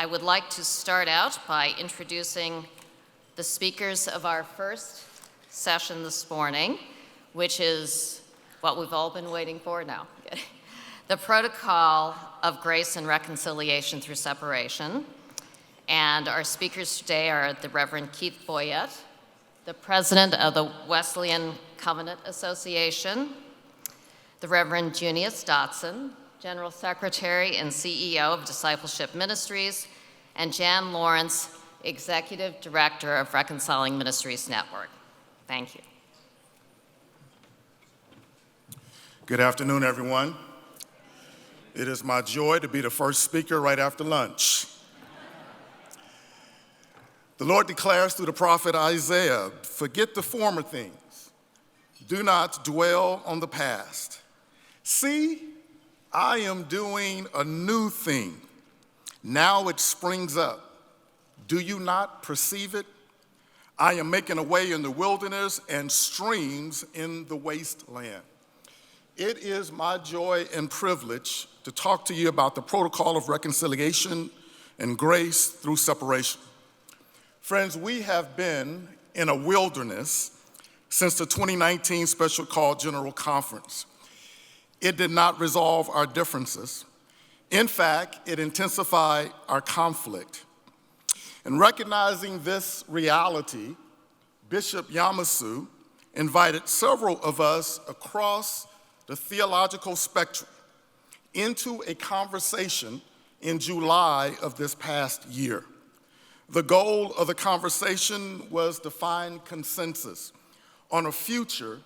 I would like to start out by introducing the speakers of our first session this morning, which is what we've all been waiting for now. The protocol of grace and reconciliation through separation. And our speakers today are the Reverend Keith BOYETTE, the president of the Wesleyan Covenant Association, the Reverend JUNIUS DOTSON, General Secretary and CEO of Discipleship Ministries, and Jan Lawrence, Executive Director of Reconciling Ministries Network. Thank you. Good afternoon, everyone. It is my joy to be the first speaker right after lunch. The Lord declares through the prophet Isaiah, "Forget the former things. Do not dwell on the past. See, I am doing a new thing. Now it springs up. Do you not perceive it? I am making a way in the wilderness and streams in the wasteland." It is my joy and privilege to talk to you about the protocol of reconciliation and grace through separation. Friends, we have been in a wilderness since the 2019 Special Call General Conference. It did not resolve our differences. In fact, it intensified our conflict. And recognizing this reality, Bishop Yamasu invited several of us across the theological spectrum into a conversation in July of this past year. The goal of the conversation was to find consensus on a future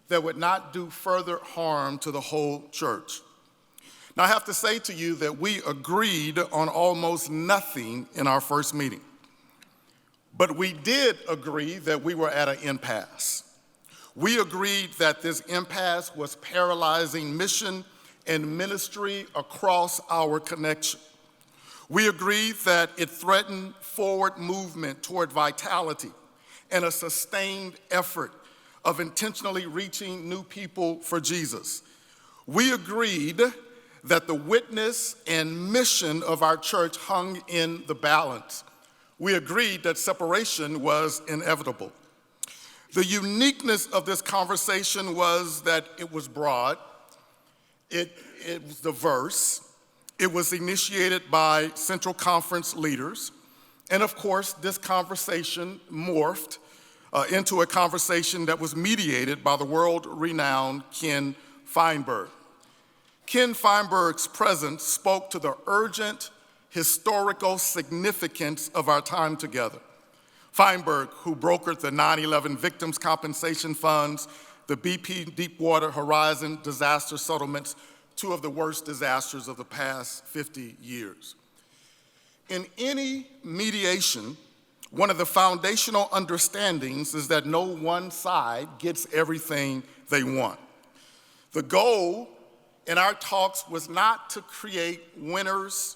that would not do further harm to the whole church. Now, I have to say to you that we agreed on almost nothing in our first meeting, but we did agree that we were at an impasse. We agreed that this impasse was paralyzing mission and ministry across our connection. We agreed that it threatened forward movement toward vitality and a sustained effort of intentionally reaching new people for Jesus. We agreed that the witness and mission of our church hung in the balance. We agreed that separation was inevitable. The uniqueness of this conversation was that it was broad, it was diverse, it was initiated by Central Conference leaders, and of course, this conversation morphed into a conversation that was mediated by the world-renowned Ken Feinberg. Ken Feinberg's presence spoke to the urgent historical significance of our time together. Feinberg, who brokered the 9/11 Victims Compensation Funds, the BP Deepwater Horizon disaster settlements, two of the worst disasters of the past 50 years. In any mediation, one of the foundational understandings is that no one side gets everything they want. The goal in our talks was not to create winners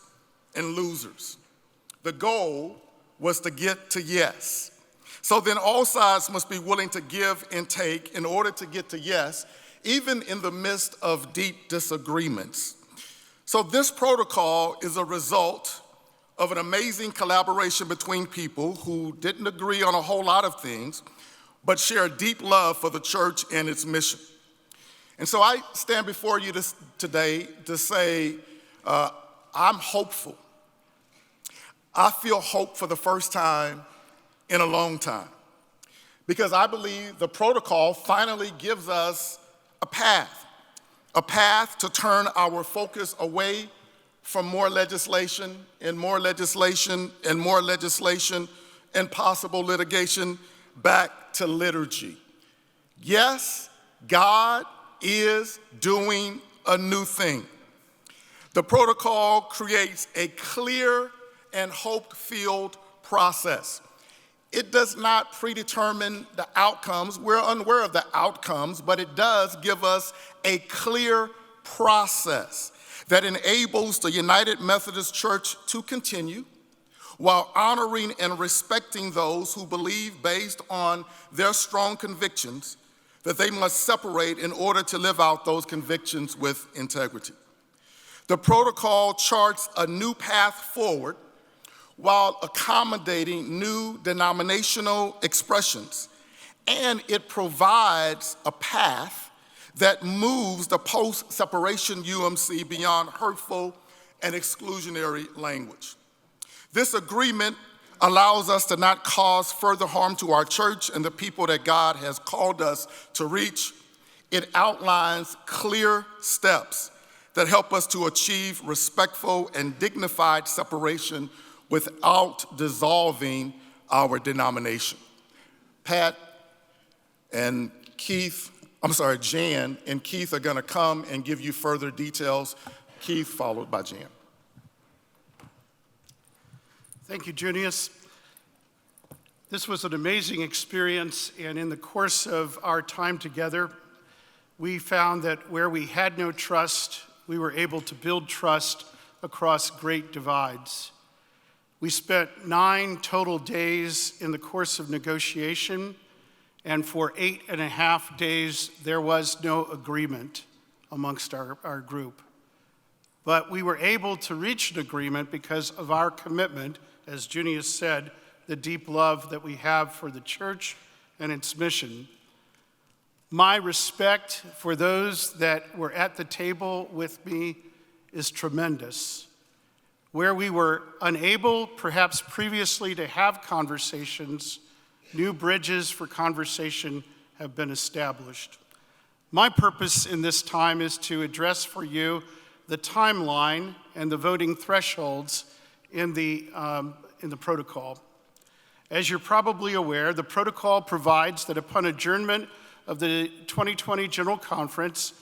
and losers. The goal was to get to yes. So then all sides must be willing to give and take in order to get to yes, even in the midst of deep disagreements. So this protocol is a result of an amazing collaboration between people who didn't agree on a whole lot of things, but share deep love for the church and its mission. And so I stand before you today to say, I'm hopeful. I feel hope for the first time in a long time, because I believe the protocol finally gives us a path to turn our focus away from more legislation and more legislation and more legislation and possible litigation back to liturgy. Yes, God is doing a new thing. The protocol creates a clear and hope-filled process. It does not predetermine the outcomes. We're unaware of the outcomes, but it does give us a clear process that enables the United Methodist Church to continue while honoring and respecting those who believe, based on their strong convictions, that they must separate in order to live out those convictions with integrity. The protocol charts a new path forward while accommodating new denominational expressions. And it provides a path that moves the post-separation UMC beyond hurtful and exclusionary language. This agreement allows us to not cause further harm to our church and the people that God has called us to reach. It outlines clear steps that help us to achieve respectful and dignified separation without dissolving our denomination. Jan and Keith are going to come and give you further details. Keith, followed by Jan. Thank you, JUNIUS. This was an amazing experience, and in the course of our time together, we found that where we had no trust, we were able to build trust across great divides. We spent 9 total days in the course of negotiation, and for 8.5 days, there was no agreement amongst our group. But we were able to reach an agreement because of our commitment, as JUNIUS said, the deep love that we have for the church and its mission. My respect for those that were at the table with me is tremendous. Where we were unable, perhaps previously, to have conversations, new bridges for conversation have been established. My purpose in this time is to address for you the timeline and the voting thresholds in the protocol. As you're probably aware, the protocol provides that upon adjournment of the 2020 General Conference,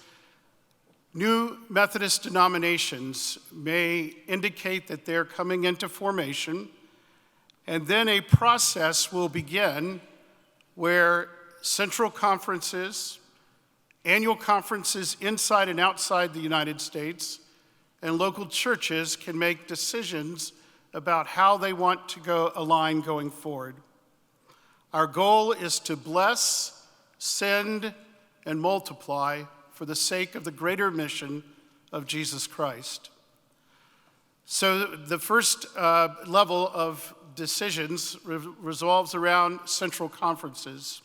new Methodist denominations may indicate that they're coming into formation, and then a process will begin where central conferences, annual conferences inside and outside the United States, and local churches can make decisions about how they want to align going forward. Our goal is to bless, send, and multiply for the sake of the greater mission of Jesus Christ. So the first level of decisions revolves around central conferences.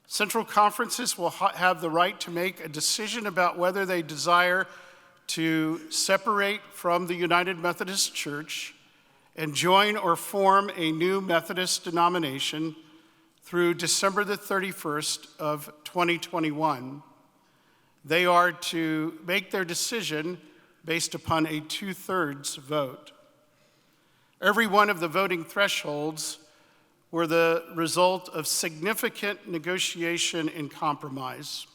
Central conferences will have the right to make a decision about whether they desire to separate from the United Methodist Church and join or form a new Methodist denomination through December the 31st of 2021. They are to make their decision based upon a 2/3 vote. Every one of the voting thresholds were the result of significant negotiation and compromise.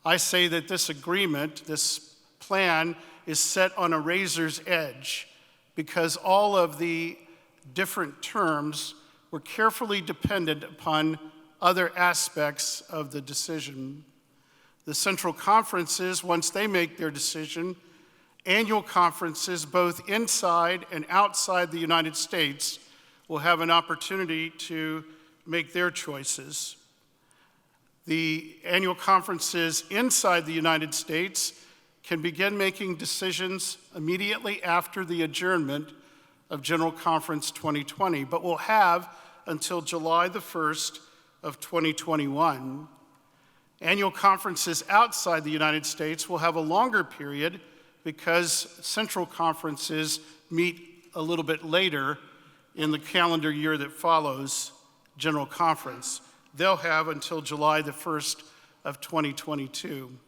I say that this agreement, this plan, is set on a razor's edge because all of the different terms were carefully dependent upon other aspects of the decision. The central conferences, once they make their decision, annual conferences both inside and outside the United States will have an opportunity to make their choices. The annual conferences inside the United States can begin making decisions immediately after the adjournment of General Conference 2020, but will have until July the 1st of 2021. Annual conferences outside the United States will have a longer period because central conferences meet a little bit later in the calendar year that follows General Conference. They'll have until July the 1st of 2022.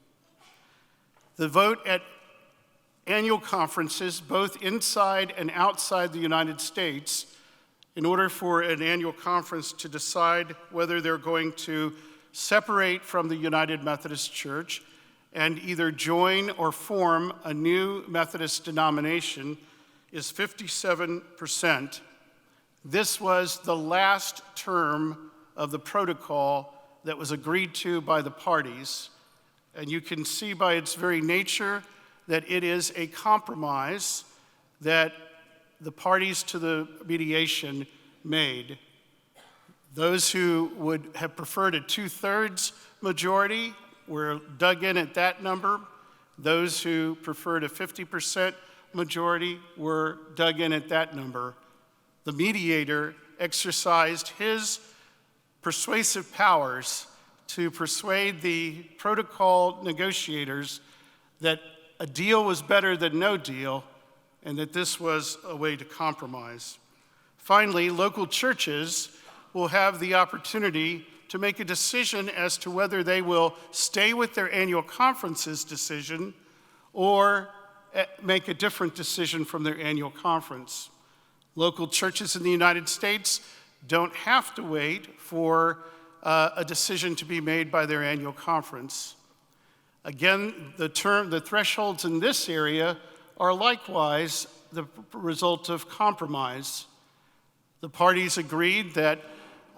The vote at annual conferences, both inside and outside the United States, in order for an annual conference to decide whether they're going to separate from the United Methodist Church and either join or form a new Methodist denomination, is 57%. This was the last term of the protocol that was agreed to by the parties. And you can see by its very nature that it is a compromise that the parties to the mediation made. Those who would have preferred a 2/3 majority were dug in at that number. Those who preferred a 50% majority were dug in at that number. the mediator exercised his persuasive powers to persuade the protocol negotiators that a deal was better than no deal and that this was a way to compromise. Finally, local churches will have the opportunity to make a decision as to whether they will stay with their annual conference's decision or make a different decision from their annual conference. Local churches in the United States don't have to wait for a decision to be made by their annual conference. Again, the thresholds in this area are likewise the result of compromise. The parties agreed that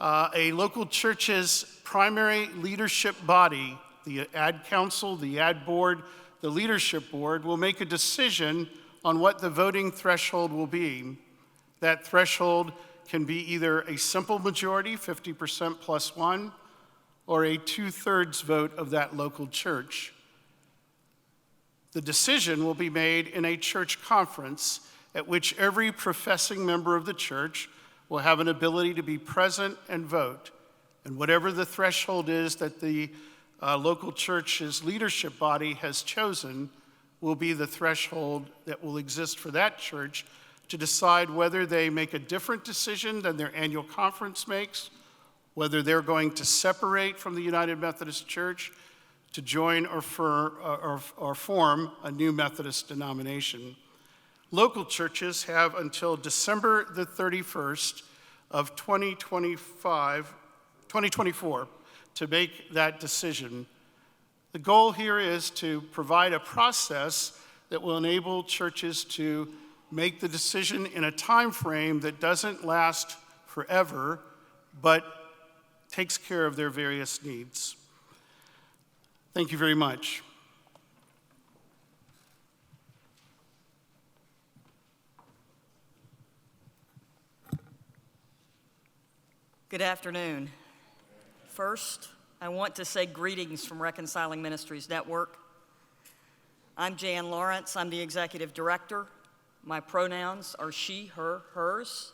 a local church's primary leadership body, the ad council, the ad board, the leadership board, will make a decision on what the voting threshold will be. That threshold can be either a simple majority, 50% plus one, or a 2/3 vote of that local church. The decision will be made in a church conference at which every professing member of the church will have an ability to be present and vote. And whatever the threshold is that the local church's leadership body has chosen will be the threshold that will exist for that church to decide whether they make a different decision than their annual conference makes, whether they're going to separate from the United Methodist Church to join or form a new Methodist denomination. Local churches have until December the 31st of 2024 to make that decision. The goal here is to provide a process that will enable churches to make the decision in a time frame that doesn't last forever, but takes care of their various needs. Thank you very much. Good afternoon. First, I want to say greetings from Reconciling Ministries Network. I'm Jan Lawrence. I'm the executive director. My pronouns are she, her, hers.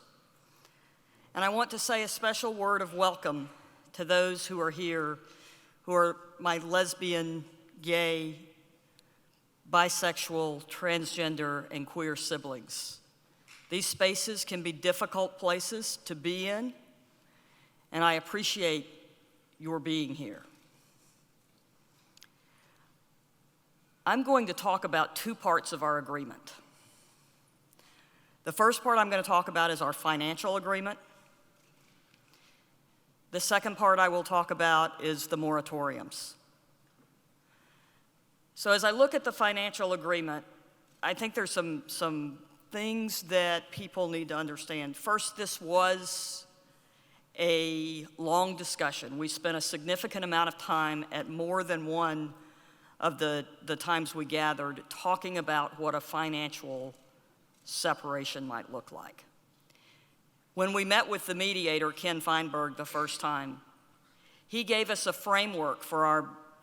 And I want to say a special word of welcome to those who are here, who are my lesbian, gay, bisexual, transgender, and queer siblings. These spaces can be difficult places to be in, and I appreciate your being here. I'm going to talk about two parts of our agreement. The first part I'm going to talk about is our financial agreement. The second part I will talk about is the moratoriums. So as I look at the financial agreement, I think there's some things that people need to understand. First, this was a long discussion. We spent a significant amount of time at more than one of the times we gathered talking about what a financial separation might look like. When we met with the mediator, Ken Feinberg, the first time, he gave us a framework for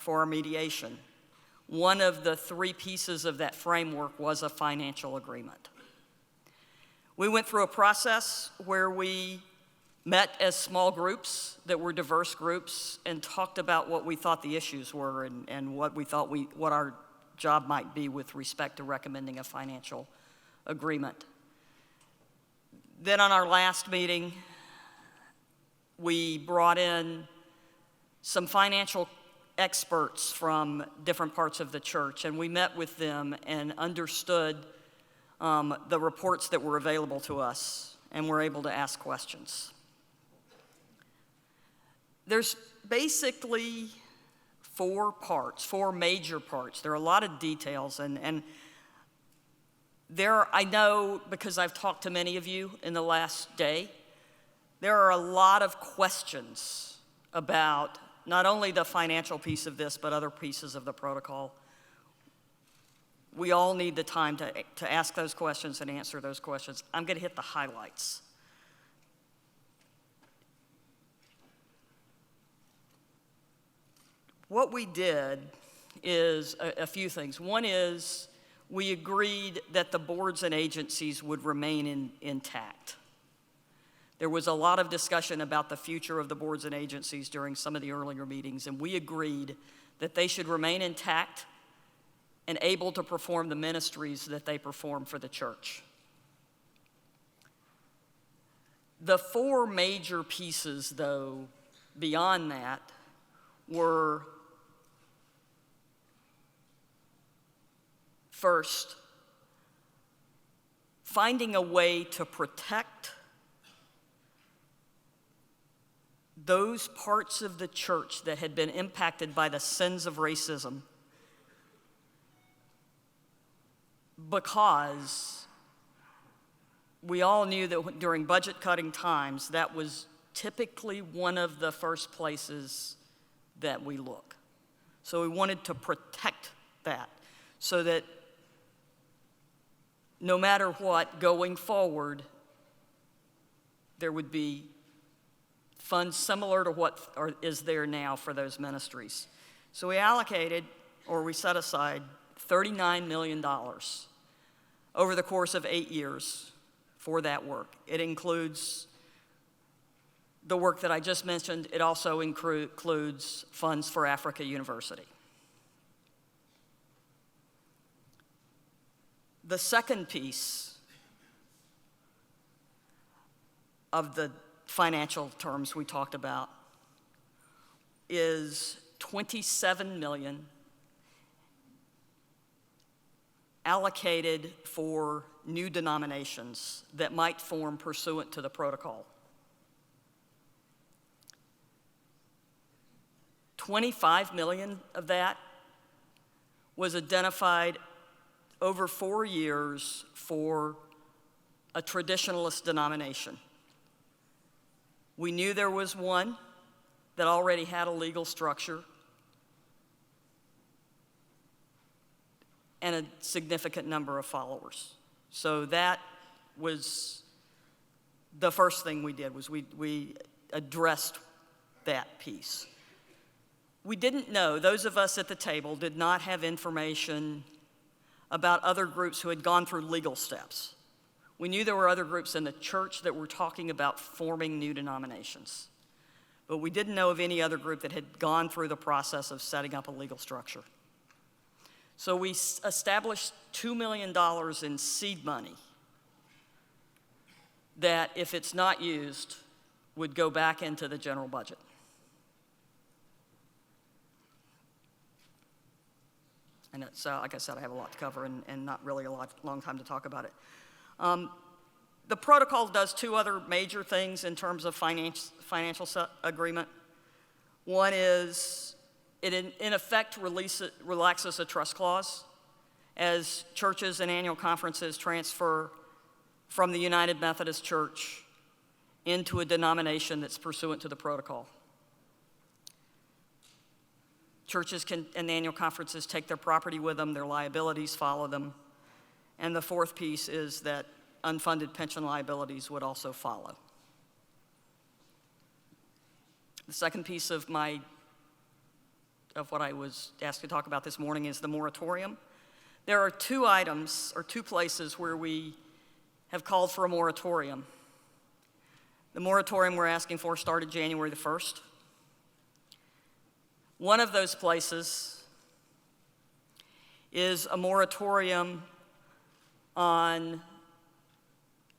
our mediation. One of the three pieces of that framework was a financial agreement. We went through a process where we met as small groups that were diverse groups and talked about what we thought the issues were and what we thought what our job might be with respect to recommending a financial agreement. Then on our last meeting, we brought in some financial experts from different parts of the church, and we met with them and understood the reports that were available to us, and were able to ask questions. There's basically four major parts. There are a lot of details, and I know, because I've talked to many of you in the last day, there are a lot of questions about not only the financial piece of this, but other pieces of the protocol. We all need the time to ask those questions and answer those questions. I'm going to hit the highlights. What we did is a few things. One is we agreed that the boards and agencies would remain intact. There was a lot of discussion about the future of the boards and agencies during some of the earlier meetings, and we agreed that they should remain intact and able to perform the ministries that they perform for the church. The four major pieces, though, beyond that, were first, finding a way to protect those parts of the church that had been impacted by the sins of racism, because we all knew that during budget cutting times, that was typically one of the first places that we look. So we wanted to protect that so that no matter what, going forward, there would be funds similar to what is there now for those ministries. So we allocated, or we set aside, $39 million over the course of 8 years for that work. It includes the work that I just mentioned. It also includes funds for Africa University. The second piece of the financial terms we talked about is $27 million allocated for new denominations that might form pursuant to the protocol. $25 million of that was identified over 4 years for a traditionalist denomination. We knew there was one that already had a legal structure and a significant number of followers. So that was the first thing we did, was we addressed that piece. We didn't know, those of us at the table did not have information about other groups who had gone through legal steps. We knew there were other groups in the church that were talking about forming new denominations, but we didn't know of any other group that had gone through the process of setting up a legal structure. So we established $2 million in seed money that, if it's not used, would go back into the general budget. And it's, like I said, I have a lot to cover and not really long time to talk about it. The protocol does two other major things in terms of financial agreement. One is it in effect relaxes a trust clause as churches and annual conferences transfer from the United Methodist Church into a denomination that's pursuant to the protocol. Churches and annual conferences take their property with them, their liabilities follow them. And the fourth piece is that unfunded pension liabilities would also follow. The second piece of what I was asked to talk about this morning is the moratorium. There are two items, or two places, where we have called for a moratorium. The moratorium we're asking for started January the 1st. One of those places is a moratorium on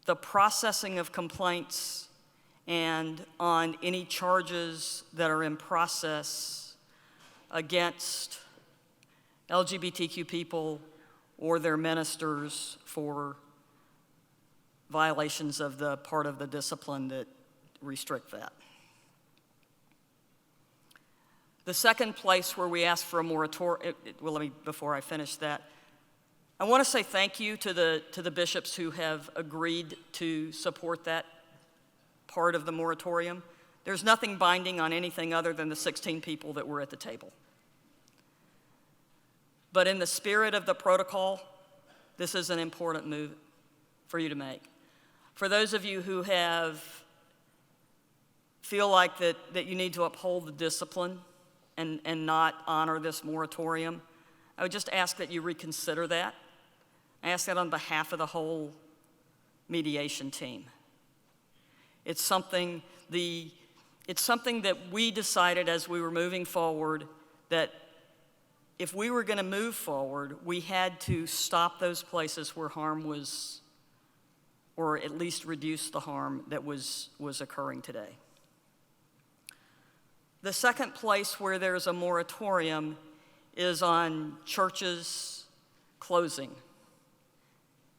the processing of complaints and on any charges that are in process against LGBTQ people or their ministers for violations of the part of the discipline that restrict that. The second place where we ask for a moratorium, before I finish that, I want to say thank you to the bishops who have agreed to support that part of the moratorium. There's nothing binding on anything other than the 16 people that were at the table. But in the spirit of the protocol, this is an important move for you to make. For those of you who feel like that you need to uphold the discipline and not honor this moratorium, I would just ask that you reconsider that. I ask that on behalf of the whole mediation team. It's something that we decided as we were moving forward that if we were going to move forward, we had to stop those places where harm was, or at least reduce the harm that was occurring today. The second place where there's a moratorium is on churches closing.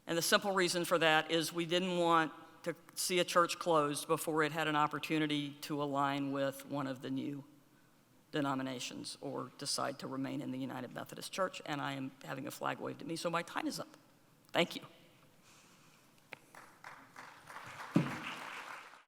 And the simple reason for that is we didn't want to see a church closed before it had an opportunity to align with one of the new denominations or decide to remain in the United Methodist Church. And I am having a flag waved at me, so my time is up. Thank you.